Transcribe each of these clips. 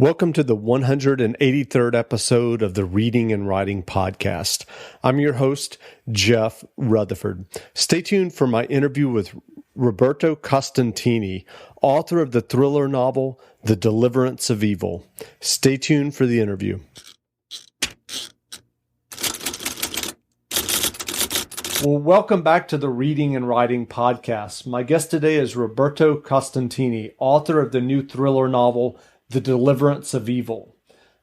Welcome to the 183rd episode of the Reading and Writing Podcast. I'm your host, Jeff Rutherford. Stay tuned for my interview with Roberto Costantini, author of the thriller novel, The Deliverance of Evil. Stay tuned for the interview. Well, welcome back to the Reading and Writing Podcast. My guest today is Roberto Costantini, author of the new thriller novel, The Deliverance of Evil.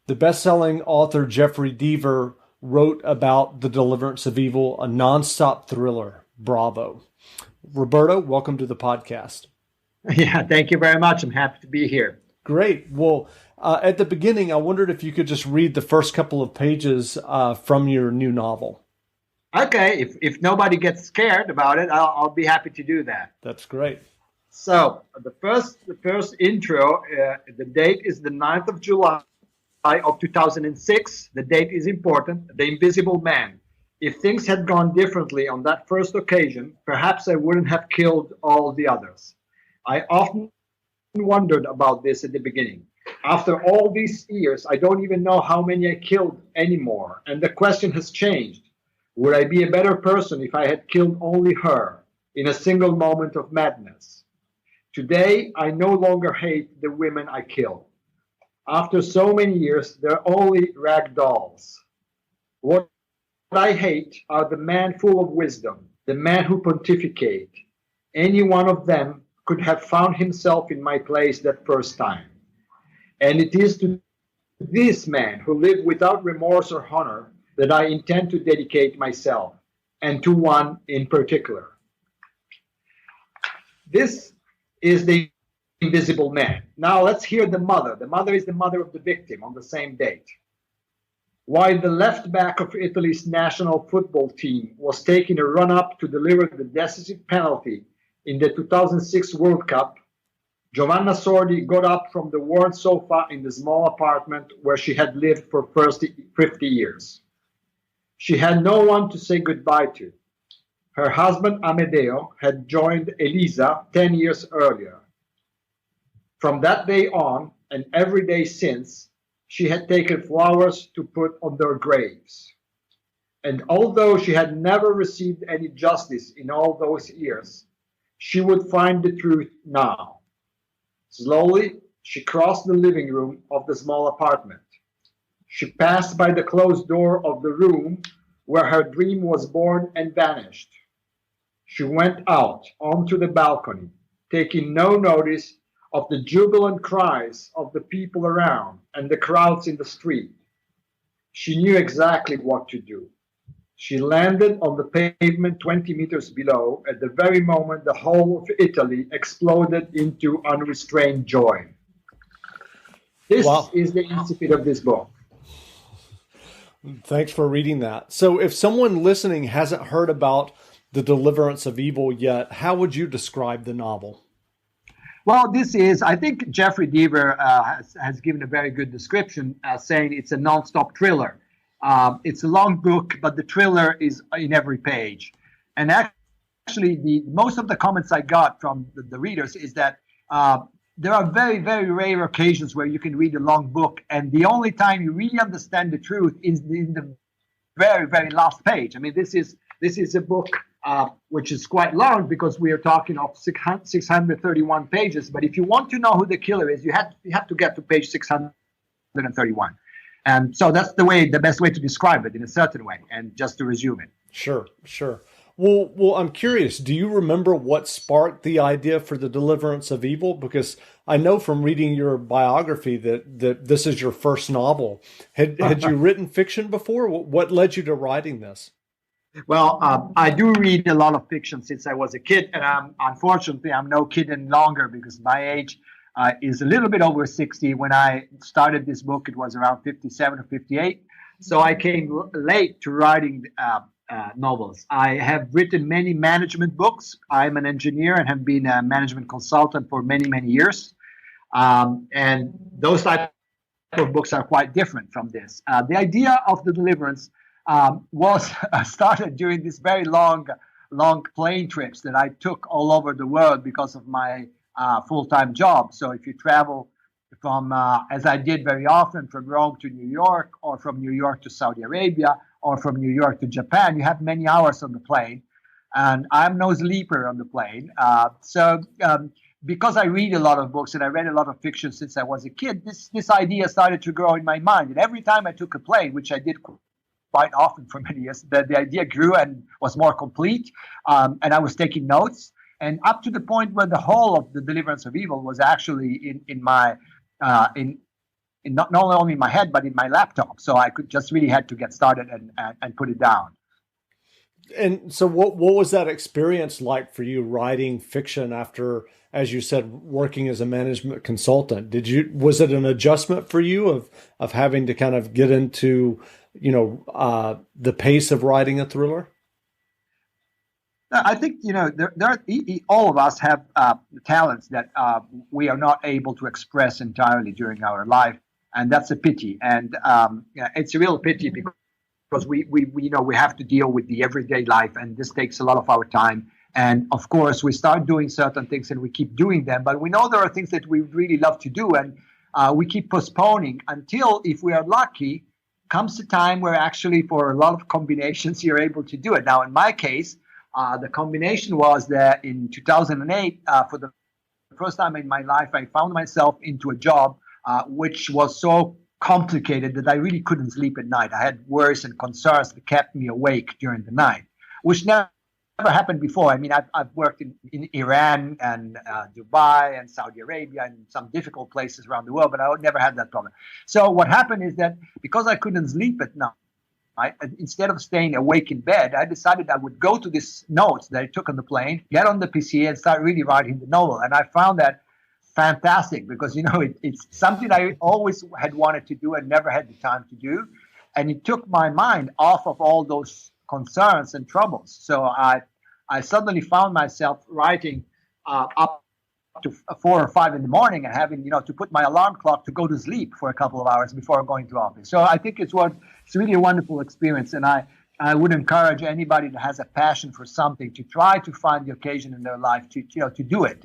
The best-selling author Jeffrey Deaver wrote about The Deliverance of Evil, a nonstop thriller. Bravo. Roberto, welcome to the podcast. Yeah, thank you very much. I'm happy to be here. Great. Well, at the beginning, I wondered if you could just read the first couple of pages from your new novel. Okay, if nobody gets scared about it, I'll be happy to do that. That's great. So the first intro, the date is the 9th of July of 2006. The date is important. The Invisible Man. If things had gone differently on that first occasion, perhaps I wouldn't have killed all the others. I often wondered about this at the beginning. After all these years, I don't even know how many I killed anymore. And the question has changed. Would I be a better person if I had killed only her in a single moment of madness? Today, I no longer hate the women I killed. After so many years, they're only rag dolls. What I hate are the men full of wisdom, the men who pontificate. Any one of them could have found himself in my place that first time. And it is to this man who live without remorse or honor that I intend to dedicate myself, and to one in particular. This is the Invisible Man. Now let's hear the mother. The mother is the mother of the victim on the same date. While the left back of Italy's national football team was taking a run-up to deliver the decisive penalty in the 2006 World Cup, Giovanna Sordi got up from the worn sofa in the small apartment where she had lived for 50 years. She had no one to say goodbye to. Her husband, Amedeo, had joined Elisa 10 years earlier. From that day on, and every day since, she had taken flowers to put on their graves. And although she had never received any justice in all those years, she would find the truth now. Slowly, she crossed the living room of the small apartment. She passed by the closed door of the room where her dream was born and vanished. She went out onto the balcony, taking no notice of the jubilant cries of the people around and the crowds in the street. She knew exactly what to do. She landed on the pavement 20 meters below at the very moment the whole of Italy exploded into unrestrained joy. This is the incipit of this book. Thanks for reading that. So if someone listening hasn't heard about The Deliverance of Evil yet, how would you describe the novel? Well, I think Jeffrey Deaver has given a very good description, saying it's a non-stop thriller. It's a long book, but the thriller is in every page. And actually, most of the comments I got from the readers is that there are very, very rare occasions where you can read a long book, and the only time you really understand the truth is in the very, very last page. I mean, this is a book which is quite long because we are talking of 631 pages. But if you want to know who the killer is, you have to get to page 631. And so that's the best way to describe it in a certain way, and just to resume it. Sure. Well, I'm curious, do you remember what sparked the idea for The Deliverance of Evil? Because I know from reading your biography that this is your first novel. Had you written fiction before? What led you to writing this? Well, I do read a lot of fiction since I was a kid, and unfortunately, I'm no kid any longer because my age is a little bit over 60. When I started this book, it was around 57 or 58. So I came late to writing novels. I have written many management books. I'm an engineer and have been a management consultant for many, many years. And those type of books are quite different from this. The idea of The Deliverance was started during these very long plane trips that I took all over the world because of my full-time job. So if you travel as I did very often, from Rome to New York, or from New York to Saudi Arabia, or from New York to Japan. You have many hours on the plane, and I'm no sleeper on the plane. Because I read a lot of books and I read a lot of fiction since I was a kid, this idea started to grow in my mind. And every time I took a plane, which I did quite often for many years, the idea grew and was more complete. And I was taking notes, and up to the point where the whole of the Deliverance of Evil was actually in my not only in my head but in my laptop. So I could just really had to get started and put it down. And so what was that experience like for you writing fiction after, as you said, working as a management consultant? Was it an adjustment for you of having to kind of get into, the pace of writing a thriller? I think, all of us have talents that we are not able to express entirely during our life. And that's a pity. And it's a real pity because we have to deal with the everyday life, and this takes a lot of our time. And of course, we start doing certain things and we keep doing them, but we know there are things that we really love to do, and we keep postponing until, if we are lucky, comes a time where actually for a lot of combinations you're able to do it. Now, in my case, the combination was that in 2008, for the first time in my life, I found myself into a job which was so complicated that I really couldn't sleep at night. I had worries and concerns that kept me awake during the night, which never happened before. I mean, I've worked in Iran and Dubai and Saudi Arabia and some difficult places around the world, but I never had that problem. So what happened is that because I couldn't sleep at night, instead of staying awake in bed, I decided I would go to these notes that I took on the plane, get on the PC and start really writing the novel. And I found that fantastic because, it's something I always had wanted to do and never had the time to do. And it took my mind off of all those concerns and troubles. So I suddenly found myself writing up to 4 or 5 in the morning and having, to put my alarm clock to go to sleep for a couple of hours before going to office. So I think it's really a wonderful experience. And I would encourage anybody that has a passion for something to try to find the occasion in their life to do it.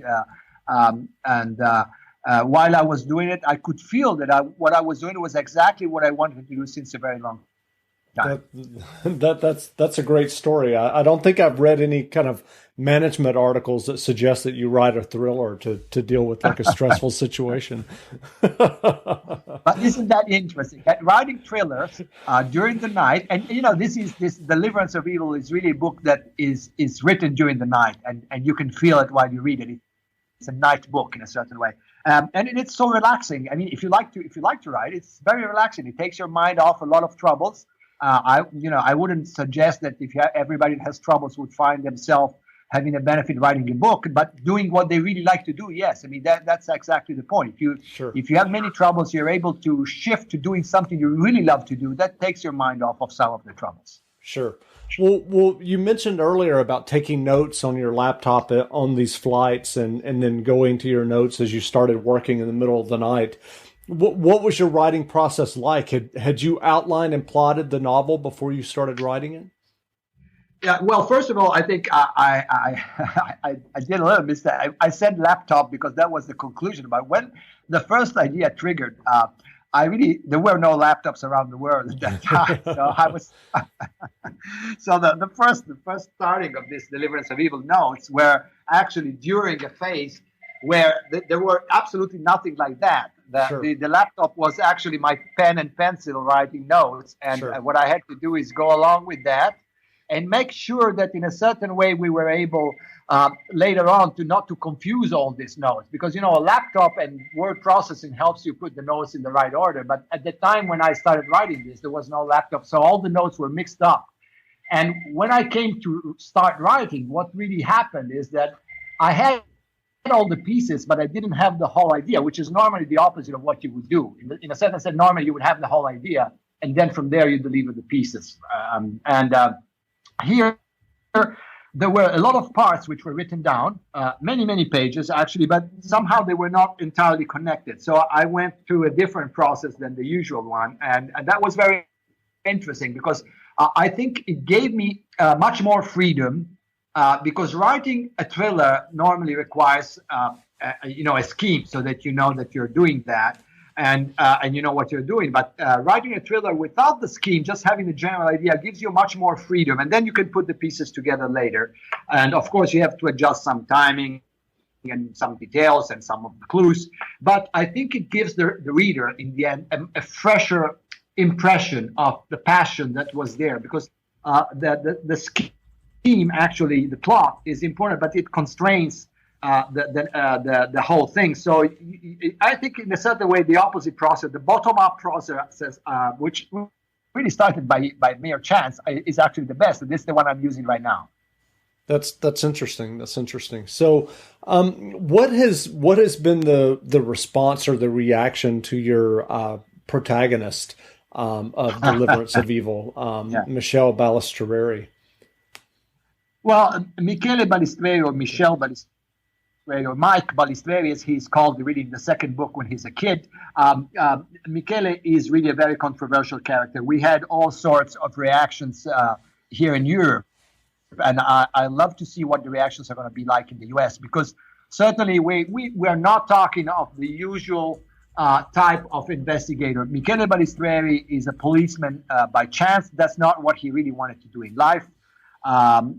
While I was doing it, I could feel that what I was doing was exactly what I wanted to do since a very long time. That's a great story. I don't think I've read any kind of management articles that suggest that you write a thriller to deal with like a stressful situation. But isn't that interesting? That writing thrillers during the night, and this Deliverance of Evil is really a book that is written during the night, and you can feel it while you read it. It's a night book in a certain way, and it's so relaxing. I mean, if you like to write, it's very relaxing. It takes your mind off a lot of troubles. I wouldn't suggest that everybody that has troubles would find themselves having a benefit writing a book, but doing what they really like to do, yes. I mean, that's exactly the point. If you have many troubles, you're able to shift to doing something you really love to do. That takes your mind off of some of the troubles. Sure. Well, you mentioned earlier about taking notes on your laptop on these flights and then going to your notes as you started working in the middle of the night. What was your writing process like? Had you outlined and plotted the novel before you started writing it? Yeah, well, first of all, I think I did a little mistake. I said laptop because that was the conclusion. But when the first idea triggered, there were no laptops around the world at that time. So I was, so the first starting of this Deliverance of Evil notes were actually during a phase where there were absolutely nothing like that. The laptop was actually my pen and pencil writing notes. And what I had to do is go along with that and make sure that in a certain way we were able later on not to confuse all these notes, because a laptop and word processing helps you put the notes in the right order. But at the time when I started writing this, there was no laptop, so all the notes were mixed up. And when I came to start writing, what really happened is that I had all the pieces, but I didn't have the whole idea, which is normally the opposite of what you would do. In a sense, normally you would have the whole idea, and then from there you deliver the pieces. Here, there were a lot of parts which were written down, many pages actually, but somehow they were not entirely connected. So I went through a different process than the usual one, and that was very interesting because I think it gave me much more freedom, because writing a thriller normally requires a scheme so that you know that you're doing that and you know what you're doing. But writing a thriller without the scheme, just having the general idea, gives you much more freedom, and then you can put the pieces together later. And of course, you have to adjust some timing and some details and some of the clues. But I think it gives the reader, in the end, a fresher impression of the passion that was there, because the scheme, actually, the plot is important, but it constrains the whole thing. So I think, in a certain way, the opposite process, the bottom-up process, which really started by mere chance, is actually the best. And this is the one I'm using right now. That's interesting. That's interesting. So, what has been the response or the reaction to your protagonist of Deliverance of Evil, Michele Balistreri? Well, Michele Balistreri, or Michele Balistreri, or Mike Balistreri, as he's called really in the second book when he's a kid. Michele is really a very controversial character. We had all sorts of reactions here in Europe. And I love to see what the reactions are going to be like in the US, because certainly we're not talking of the usual type of investigator. Michele Balistreri is a policeman by chance. That's not what he really wanted to do in life.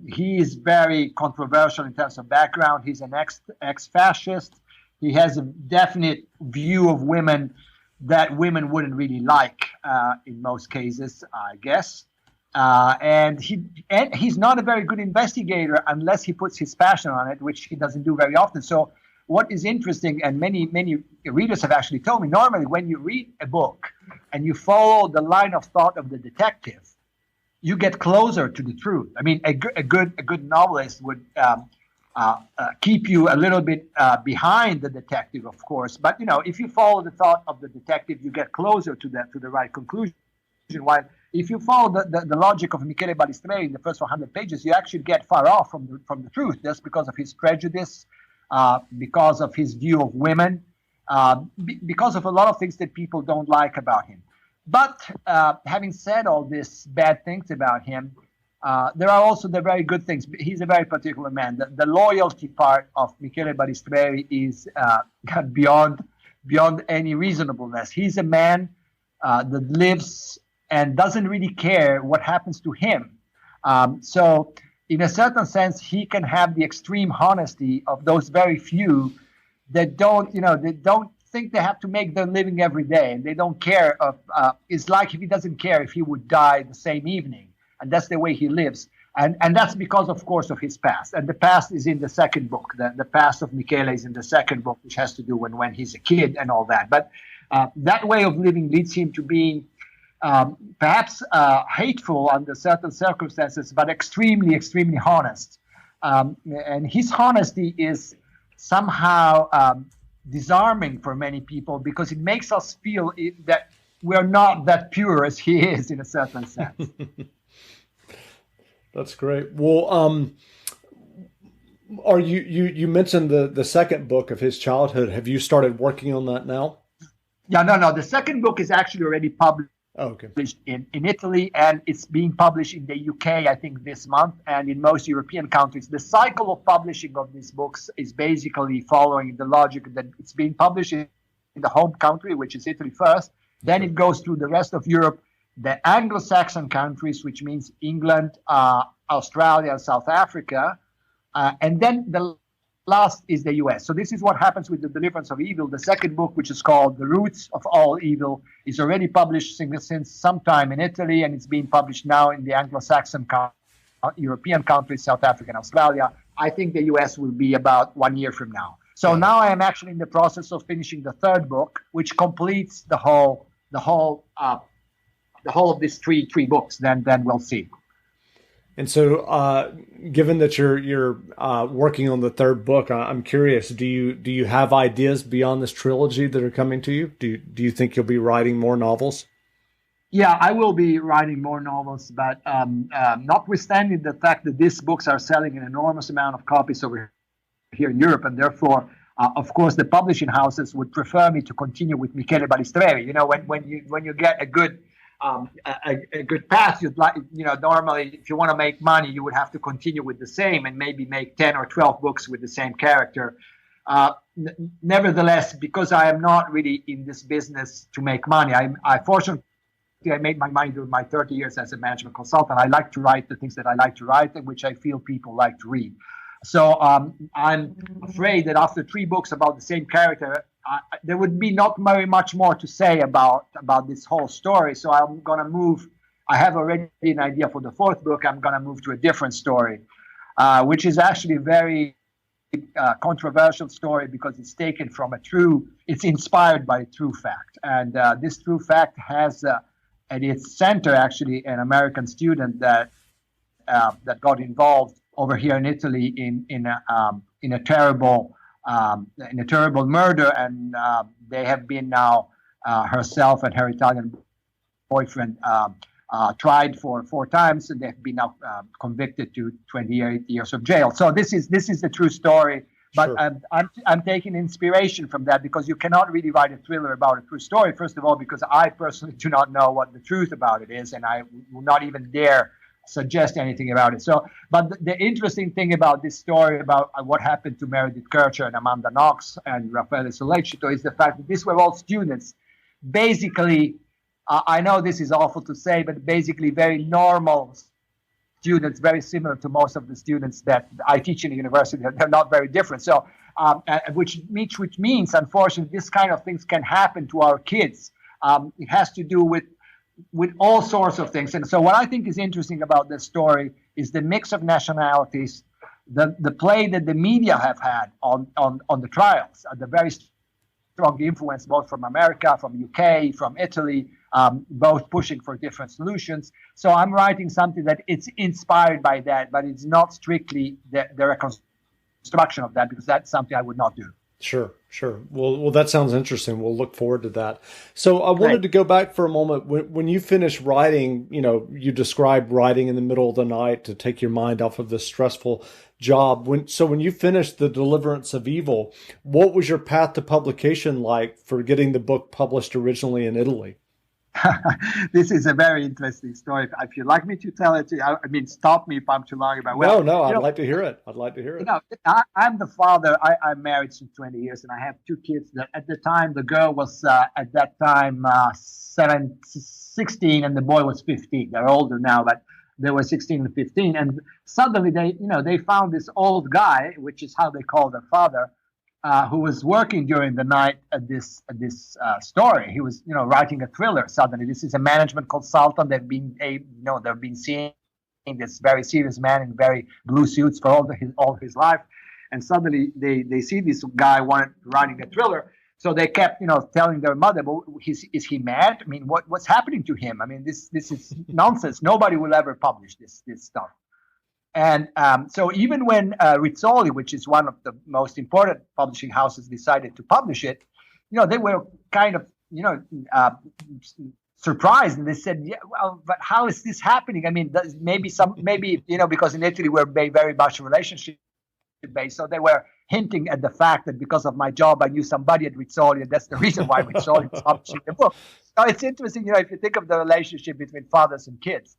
He is very controversial in terms of background. He's an ex-fascist. He has a definite view of women that women wouldn't really like in most cases, I guess. And he's not a very good investigator unless he puts his passion on it, which he doesn't do very often. So what is interesting, and many readers have actually told me, normally when you read a book and you follow the line of thought of the detective, you get closer to the truth. I mean, a good novelist would keep you a little bit behind the detective, of course. But if you follow the thought of the detective, you get closer to the right conclusion. While if you follow the logic of Michele Balistreri in the first 100 pages, you actually get far off from the truth, just because of his prejudice, because of his view of women, because of a lot of things that people don't like about him. But having said all these bad things about him, there are also the very good things. He's a very particular man. The loyalty part of Michele Balistreri is beyond any reasonableness. He's a man that lives and doesn't really care what happens to him. So in a certain sense, he can have the extreme honesty of those very few that don't think they have to make their living every day, and they don't care. It's like if he doesn't care if he would die the same evening, and that's the way he lives. And that's because, of course, of his past. And the past is in the second book. The past of Michele is in the second book, which has to do when he's a kid and all that. But that way of living leads him to being perhaps hateful under certain circumstances, but extremely, extremely honest. And his honesty is somehow disarming for many people, because it makes us feel that we're not that pure as he is, in a certain sense. That's great. Well, are you mentioned the second book of his childhood. Have you started working on that now? Yeah, no. The second book is actually already published. Oh, okay. In Italy, and it's being published in the UK, I think, this month, and in most European countries. The cycle of publishing of these books is basically following the logic that it's being published in the home country, which is Italy first. Then it goes through the rest of Europe, the Anglo-Saxon countries, which means England, Australia, and South Africa, and then the last is the US. So this is what happens with the Deliverance of Evil. The second book, which is called The Roots of All Evil, is already published since some time in Italy, and it's being published now in the Anglo-Saxon European countries, South Africa and Australia. I think the US will be about 1 year from now. So now I am actually in the process of finishing the third book, which completes the whole of these three books. Then we'll see. And so, given that you're working on the third book, I'm curious. Do you have ideas beyond this trilogy that are coming to you? Do you think you'll be writing more novels? Yeah, I will be writing more novels, but notwithstanding the fact that these books are selling an enormous amount of copies over here in Europe, and therefore, of course, the publishing houses would prefer me to continue with Michele Balistreri. When you get a good path, you'd like, normally if you want to make money, you would have to continue with the same and maybe make 10 or 12 books with the same character. nevertheless, because I am not really in this business to make money, I fortunately I made my money during my 30 years as a management consultant. I like to write the things that I like to write and which I feel people like to read. So I'm afraid that after 3 books about the same character, there would be not very much more to say about this whole story. So I'm going to move. I have already an idea for the 4th book. I'm going to move to a different story, which is actually very controversial story because it's taken from it's inspired by a true fact. And this true fact has at its center actually an American student that got involved over here in Italy in a terrible murder, and they have been now herself and her Italian boyfriend tried for 4 times, and they've been now convicted to 28 years of jail. So this is the true story. But sure. I'm taking inspiration from that because you cannot really write a thriller about a true story. First of all, because I personally do not know what the truth about it is, and I will not even dare suggest anything about it. So, but the interesting thing about this story about what happened to Meredith Kircher and Amanda Knox and Raffaele Sollecito is the fact that these were all students, basically. I know this is awful to say, but basically very normal students, very similar to most of the students that I teach in the university. They're not very different. So, which means, unfortunately, this kind of things can happen to our kids. It has to do with all sorts of things. And so what I think is interesting about this story is the mix of nationalities, the play that the media have had on the trials, the very strong influence both from America, from UK, from Italy, both pushing for different solutions. So I'm writing something that it's inspired by that, but it's not strictly the reconstruction of that, because that's something I would not do. Sure. Well, that sounds interesting. We'll look forward to that. So I wanted to go back for a moment. When you finish writing, you described writing in the middle of the night to take your mind off of this stressful job. When you finished The Deliverance of Evil, what was your path to publication like for getting the book published originally in Italy? This is a very interesting story. If you'd like me to tell it to you, I mean, stop me if I'm too long about it. No, I'd like to hear it. I'm the father. I'm married for 20 years, and I have 2 kids. That at the time, the girl was at that time 16, and the boy was 15. They're older now, but they were 16 and 15. And suddenly they found this old guy, which is how they call their father, who was working during the night at this story. He was, writing a thriller. Suddenly, this is a management consultant. They've been seeing this very serious man in very blue suits for all his life, and suddenly they see this guy writing a thriller. So they kept, telling their mother, "Well, is he mad? I mean, what's happening to him? I mean, this is nonsense. Nobody will ever publish this stuff." And so even when Rizzoli, which is one of the most important publishing houses, decided to publish it, they were kind of, surprised, and they said, "Yeah, well, but how is this happening? I mean, maybe because in Italy we're very much relationship based, so they were hinting at the fact that because of my job, I knew somebody at Rizzoli, and that's the reason why Rizzoli is publishing the book." So it's interesting, if you think of the relationship between fathers and kids,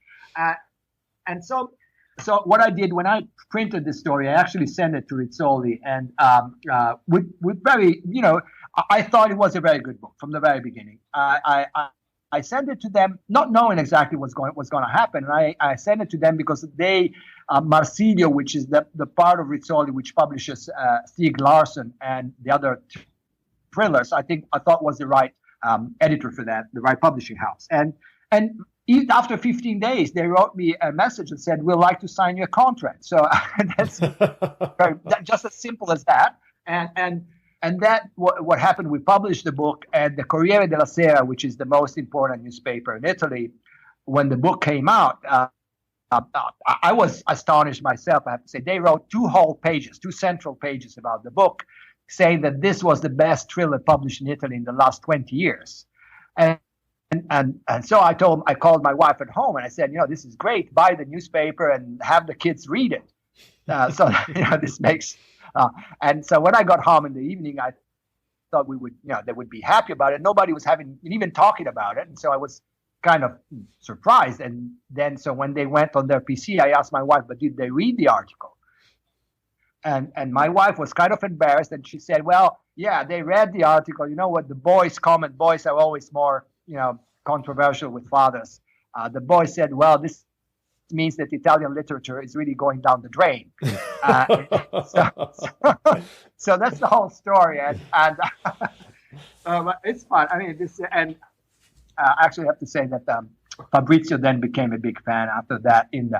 and so. So what I did when I printed this story, I actually sent it to Rizzoli, and with very, I thought it was a very good book from the very beginning. I sent it to them, not knowing exactly what's going to happen, and I sent it to them because they, Marsilio, which is the part of Rizzoli which publishes Stieg Larsson and the other thrillers, I thought was the right editor for that, the right publishing house, and. After 15 days, they wrote me a message and said, "We'd like to sign you a contract." So that's just as simple as that. And that what happened. We published the book, and the Corriere della Sera, which is the most important newspaper in Italy, when the book came out, I was astonished myself. I have to say, they wrote 2 whole pages, 2 central pages about the book, saying that this was the best thriller published in Italy in the last 20 years. And so I called my wife at home and I said, this is great. Buy the newspaper and have the kids read it. So this makes. And so when I got home in the evening, I thought they would be happy about it. Nobody was even talking about it, and so I was kind of surprised. And then so when they went on their PC, I asked my wife, "But did they read the article?" And my wife was kind of embarrassed, and she said, "Well, Yeah, they read the article. You know what? The boys comment. Boys are always more, controversial with fathers. The boys said, "Well, this means that Italian literature is really going down the drain." Uh, so, so that's the whole story, and it's fun. I mean, this and I actually have to say that Fabrizio then became a big fan after that. In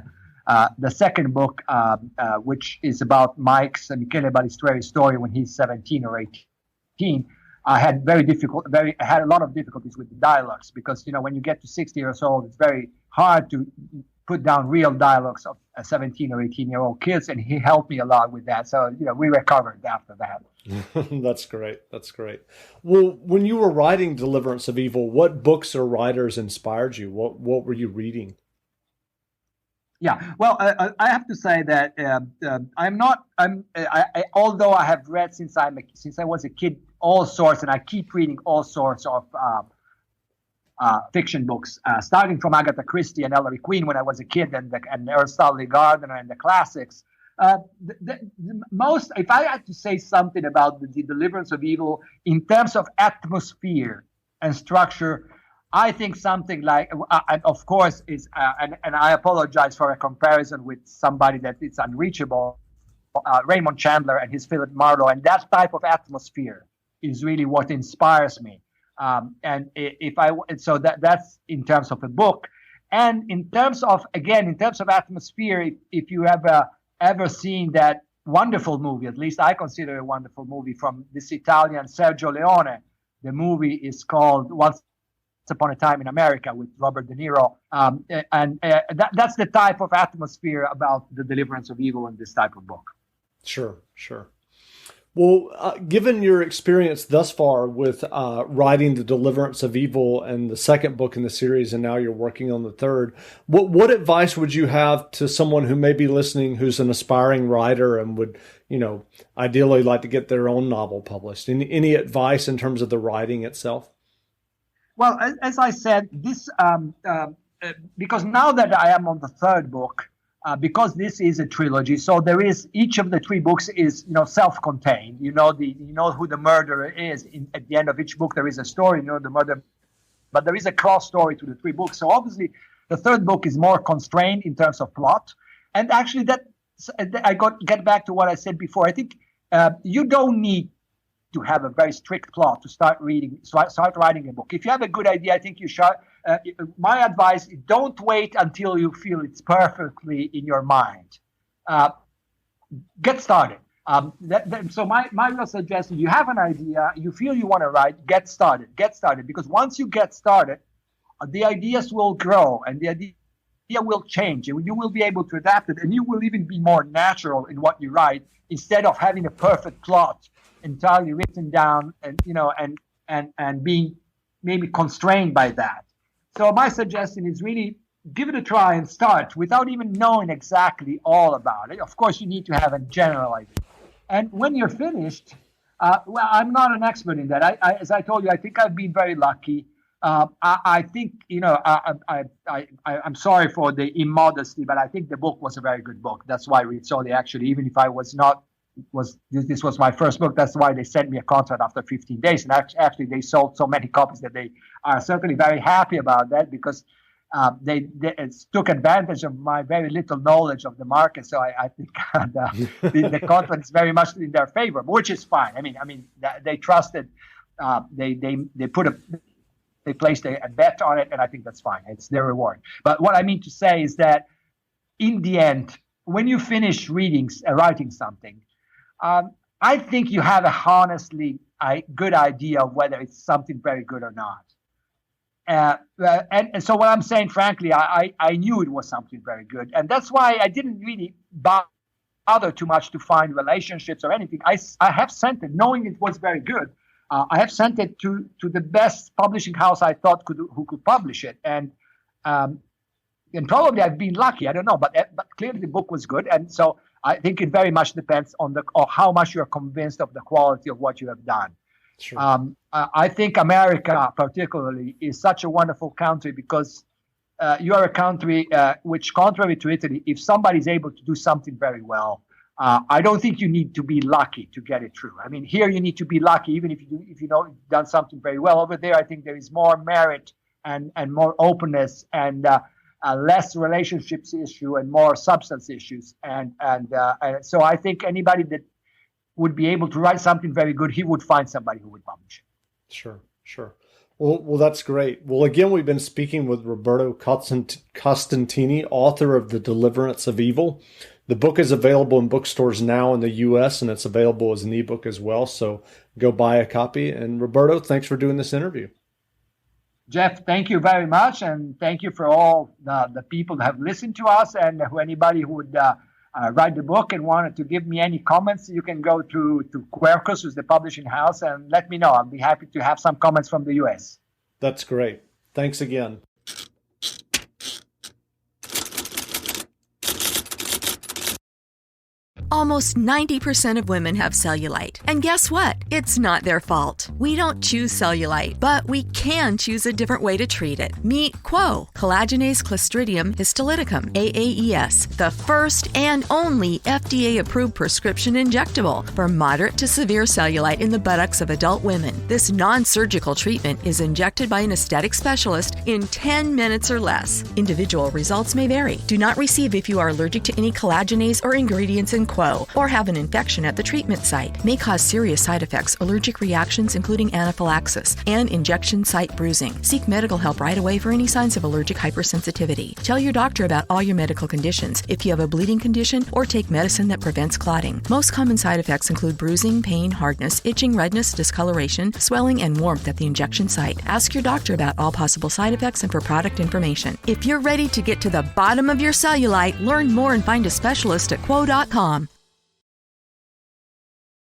the second book, which is about Mike's and Michele Balistreri's story when he's 17 or 18. I had I had a lot of difficulties with the dialogues because when you get to 60 years old, it's very hard to put down real dialogues of 17 or 18-year-old kids, and he helped me a lot with that. So we recovered after that. That's great. That's great. Well, when you were writing Deliverance of Evil, what books or writers inspired you? What were you reading? Yeah, well, I have to say that although I have read since I was a kid all sorts, and I keep reading all sorts of fiction books, starting from Agatha Christie and Ellery Queen when I was a kid, and Aristotle Gardner and the classics. The most, if I had to say something about the Deliverance of Evil in terms of atmosphere and structure, I think something like, and of course, is and I apologize for a comparison with somebody that it's unreachable, Raymond Chandler and his Philip Marlowe, and that type of atmosphere is really what inspires me. And so that's in terms of a book, and in terms of atmosphere, if you have ever seen that wonderful movie, at least I consider a wonderful movie from this Italian Sergio Leone, the movie is called Once Upon a Time in America with Robert De Niro, that's the type of atmosphere about the Deliverance of Evil in this type of book. Sure. Well, given your experience thus far with writing the Deliverance of Evil and the second book in the series, and now you're working on the third, what advice would you have to someone who may be listening who's an aspiring writer and would, ideally like to get their own novel published? Any advice in terms of the writing itself? Well, as I said, this because now that I am on the third book, because this is a trilogy, so there is each of the three books is self-contained. You know who the murderer is. At the end of each book, there is a story. The murder, but there is a cross story to the three books. So obviously, the third book is more constrained in terms of plot. And actually, get back to what I said before. I think you don't need to have a very strict plot to start writing a book. If you have a good idea, I think you should. My advice: don't wait until you feel it's perfectly in your mind. Get started. So my real suggestion: you have an idea, you feel you want to write, get started. Because once you get started, the ideas will grow and the idea will change, and you will be able to adapt it, and you will even be more natural in what you write instead of having a perfect plot entirely written down and being maybe constrained by that. So my suggestion is really give it a try and start without even knowing exactly all about it. Of course, you need to have a general idea. And when you're finished, well, I'm not an expert in that. As I told you, I think I've been very lucky. I think, I'm sorry for the immodesty, but I think the book was a very good book. That's why Rizzoli actually, even if I this was my first book, that's why they sent me a contract after 15 days. And actually, they sold so many copies that they are certainly very happy about that, because they took advantage of my very little knowledge of the market. So I think the contract is very much in their favor, which is fine. I mean, they trusted. They placed a bet on it, and I think that's fine. It's their reward. But what I mean to say is that in the end, when you finish writing something, I think you have a honestly good idea of whether it's something very good or not. And so what I'm saying, frankly, I knew it was something very good. And that's why I didn't really bother too much to find relationships or anything. I have sent it, knowing it was very good. I have sent it to the best publishing house I thought who could publish it. And probably I've been lucky. I don't know. But clearly the book was good. And so I think it very much depends on how much you're convinced of the quality of what you have done. Sure. I think America, particularly, is such a wonderful country because you are a country which, contrary to Italy, if somebody is able to do something very well, I don't think you need to be lucky to get it through. I mean, here you need to be lucky, even if you know you've done something very well. Over there, I think there is more merit and more openness and less relationships issue and more substance issues. And so I think anybody that would be able to write something very good, he would find somebody who would publish it. Sure. Well, that's great. Well, again, we've been speaking with Roberto Costantini, author of The Deliverance of Evil. The book is available in bookstores now in the U.S., and it's available as an ebook as well. So go buy a copy. And Roberto, thanks for doing this interview. Jeff, thank you very much. And thank you for all the people that have listened to us, and anybody who would write the book and wanted to give me any comments. You can go to Quercus, who's the publishing house, and let me know. I'll be happy to have some comments from the U.S. That's great. Thanks again. Almost 90% of women have cellulite. And guess what? It's not their fault. We don't choose cellulite, but we can choose a different way to treat it. Meet Quo, collagenase Clostridium histolyticum, AAES, the first and only FDA-approved prescription injectable for moderate to severe cellulite in the buttocks of adult women. This non-surgical treatment is injected by an aesthetic specialist in 10 minutes or less. Individual results may vary. Do not receive if you are allergic to any collagenase or ingredients in Quo, or have an infection at the treatment site. May cause serious side effects, allergic reactions including anaphylaxis, and injection site bruising. Seek medical help right away for any signs of allergic hypersensitivity. Tell your doctor about all your medical conditions if you have a bleeding condition or take medicine that prevents clotting. Most common side effects include bruising, pain, hardness, itching, redness, discoloration, swelling, and warmth at the injection site. Ask your doctor about all possible side effects and for product information. If you're ready to get to the bottom of your cellulite, learn more and find a specialist at Quo.com.